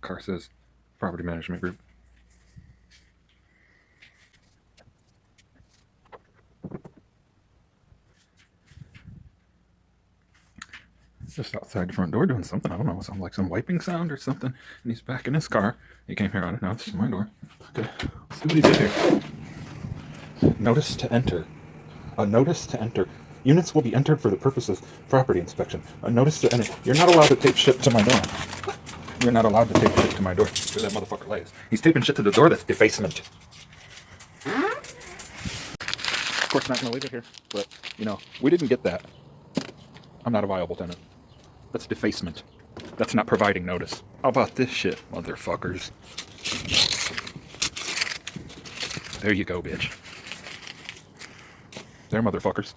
car says Property Management Group. Just outside the front door doing something. I don't know. Sounds like some wiping sound or something. And he's back in his car. He came here unannounced to my door. Okay, let's see what he did here. Notice to enter. A notice to enter. Units will be entered for the purpose of property inspection. A notice to enter. You're not allowed to tape shit to my door. You're not allowed to tape shit to my door. Where that motherfucker lays. He's taping shit to the door. That's defacement. Of course, not gonna leave it here. But, you know, we didn't get that. I'm not a viable tenant. That's defacement. That's not providing notice. How about this shit, motherfuckers? There you go, bitch. There, motherfuckers.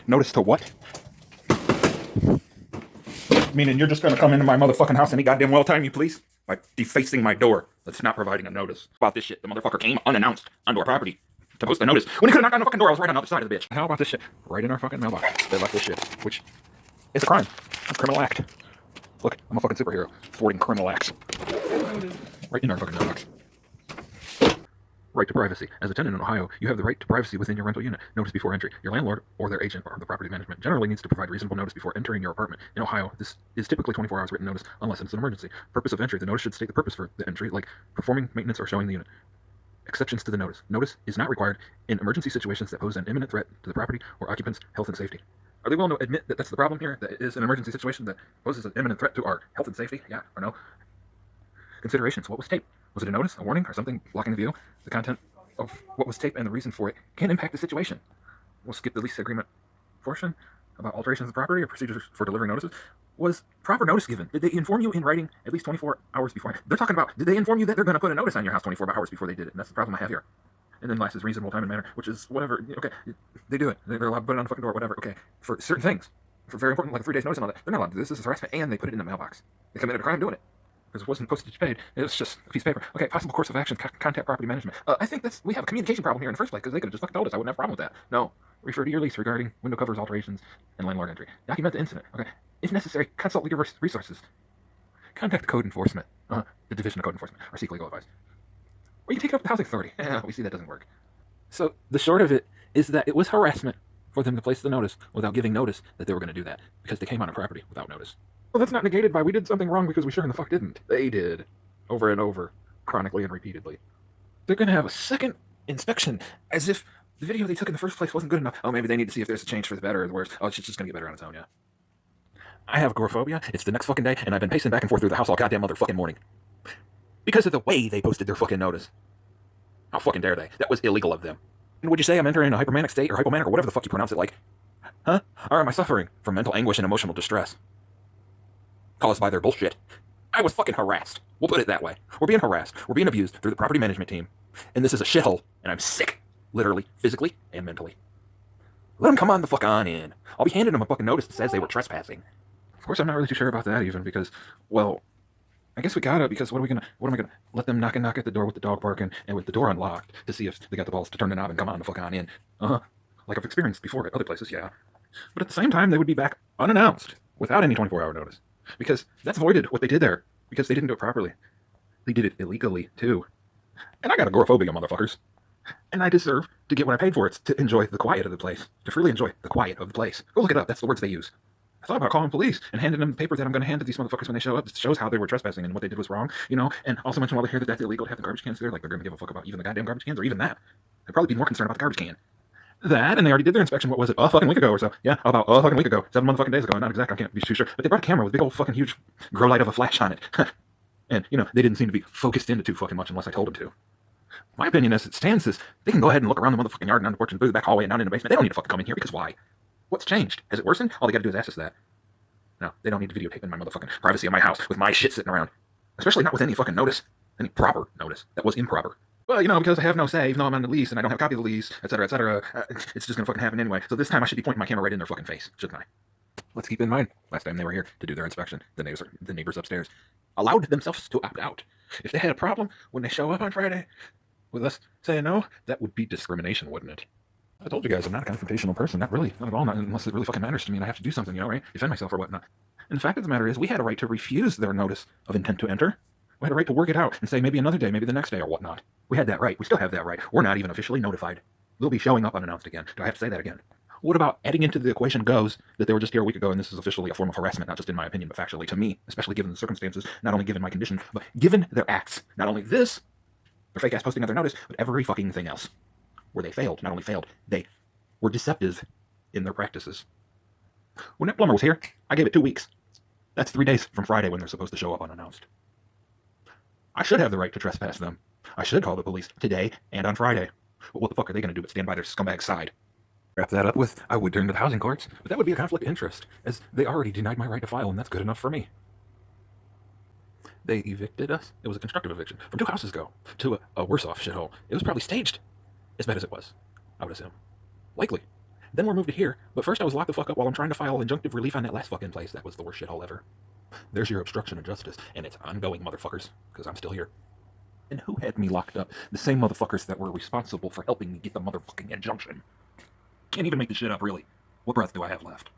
Notice to what? Meaning you're just gonna come into my motherfucking house any goddamn well time you please? By defacing my door. That's not providing a notice. How about this shit? The motherfucker came unannounced onto our property to post a notice. When he could have knocked on the fucking door, I was right on the other side of the bitch. How about this shit? Right in our fucking mailbox. They left this shit. Which is a crime. It's a criminal act. Look, I'm a fucking superhero. Thwarting criminal acts. Right in our fucking mailbox. Right to privacy. As a tenant in Ohio, you have the right to privacy within your rental unit. Notice before entry. Your landlord or their agent or the property management generally needs to provide reasonable notice before entering your apartment. In Ohio, this is typically 24 hours written notice unless it's an emergency. Purpose of entry. The notice should state the purpose for the entry, like performing maintenance or showing the unit. Exceptions to the notice. Notice is not required in emergency situations that pose an imminent threat to the property or occupants' health and safety. Are they willing to admit that that's the problem here? That it is an emergency situation that poses an imminent threat to our health and safety? Yeah or no? Considerations. What was taped? Was it a notice, a warning, or something blocking the view? The content of what was taped and the reason for it can impact the situation. We'll skip the lease agreement portion about alterations of property or procedures for delivering notices. Was proper notice given? Did they inform you in writing at least 24 hours before? They're talking about, did they inform you that they're going to put a notice on your house 24 hours before they did it? And that's the problem I have here. And then last is reasonable time and manner, which is whatever. Okay, they do it. They're allowed to put it on the fucking door, whatever. Okay, for certain things, for very important, like 3 days notice and all that, they're not allowed to do this. This is harassment, and they put it in the mailbox. They committed a crime doing it. Because it wasn't postage paid. It was just a piece of paper. Okay, possible course of action, contact property management. I think we have a communication problem here in the first place, because they could have just fucking told us. I wouldn't have a problem with that. No. Refer to your lease regarding window covers, alterations, and landlord entry. Document the incident. Okay. If necessary, consult legal resources. Contact code enforcement. The Division of Code Enforcement, or seek legal advice. Or you can take it up with the housing authority. We see that doesn't work. So the short of it is that it was harassment for them to place the notice without giving notice that they were going to do that, because they came on a property without notice. Well, that's not negated by we did something wrong because we sure in the fuck didn't. They did. Over and over. Chronically and repeatedly. They're going to have a second inspection as if the video they took in the first place wasn't good enough. Oh, maybe they need to see if there's a change for the better or the worse. Oh, it's just going to get better on its own, yeah. I have agoraphobia. It's the next fucking day, and I've been pacing back and forth through the house all goddamn motherfucking morning. Because of the way they posted their fucking notice. How fucking dare they? That was illegal of them. And would you say I'm entering a hypermanic state or hypomanic or whatever the fuck you pronounce it like? Huh? Or am I suffering from mental anguish and emotional distress? Caused by their bullshit. I was fucking harassed. We'll put it that way. We're being harassed. We're being abused through the property management team. And this is a shithole, and I'm sick. Literally, physically, and mentally. Let them come on the fuck on in. I'll be handing them a fucking notice that says they were trespassing. Of course, I'm not really too sure about that even, because, well, I guess we gotta, because what am I gonna, let them knock at the door with the dog barking and with the door unlocked to see if they got the balls to turn the knob and come on the fuck on in. Like I've experienced before at other places, yeah. But at the same time, they would be back unannounced, without any 24-hour notice. Because that's voided what they did there. Because they didn't do it properly. They did it illegally, too. And I got agoraphobia, motherfuckers. And I deserve to get what I paid for. It's to enjoy the quiet of the place. To freely enjoy the quiet of the place. Go look it up. That's the words they use. I thought about calling police and handing them the paper that I'm going to hand to these motherfuckers when they show up. It shows how they were trespassing and what they did was wrong, you know? And also mention while they're here that that's illegal to have the garbage cans there. Like they're going to give a fuck about even the goddamn garbage cans or even that. They'd probably be more concerned about the garbage can. That, and they already did their inspection, what was it, a fucking week ago or so. Yeah, about a fucking week ago. 7 motherfucking days ago, not exact, I can't be too sure. But they brought a camera with a big old fucking huge grow light of a flash on it. And, you know, they didn't seem to be focused into too fucking much unless I told them to. My opinion as it stands is, they can go ahead and look around the motherfucking yard and down the porch and through the back hallway and down in the basement. They don't need to fucking come in here, because why? What's changed? Has it worsened? All they gotta do is ask us that. No, they don't need to videotape in my motherfucking privacy of my house with my shit sitting around. Especially not with any fucking notice. Any proper notice. That was improper. Well, you know, because I have no say, even though I'm on the lease and I don't have a copy of the lease, etc., it's just gonna fucking happen anyway. So this time I should be pointing my camera right in their fucking face, shouldn't I? Let's keep in mind, last time they were here to do their inspection, the neighbors upstairs allowed themselves to opt out. If they had a problem when they show up on Friday with us saying no, that would be discrimination, wouldn't it? I told you guys I'm not a confrontational person, not really, not at all, not unless it really fucking matters to me and I have to do something, you know, right? Defend myself or whatnot. And the fact of the matter is, we had a right to refuse their notice of intent to enter. We had a right to work it out and say maybe another day, maybe the next day, or whatnot. We had that right. We still have that right. We're not even officially notified. We'll be showing up unannounced again. Do I have to say that again? What about adding into the equation goes that they were just here a week ago, and this is officially a form of harassment, not just in my opinion, but factually to me, especially given the circumstances, not only given my condition, but given their acts. Not only this, their fake ass posting of their notice, but every fucking thing else. Where they failed, not only failed, they were deceptive in their practices. When that plumber was here, I gave it 2 weeks. That's 3 days from Friday when they're supposed to show up unannounced. I should have the right to trespass them. I should call the police today and on Friday. But what the fuck are they going to do but stand by their scumbag side? Wrap that up with, I would turn to the housing courts, but that would be a conflict of interest, as they already denied my right to file, and that's good enough for me. They evicted us. It was a constructive eviction from 2 houses ago to a worse off shithole. It was probably staged, as bad as it was, I would assume. Likely. Then we're moved to here, but first I was locked the fuck up while I'm trying to file injunctive relief on that last fucking place. That was the worst shithole ever. There's your obstruction of justice, and it's ongoing, motherfuckers, because I'm still here. And who had me locked up? The same motherfuckers that were responsible for helping me get the motherfucking injunction. Can't even make this shit up, really. What breath do I have left?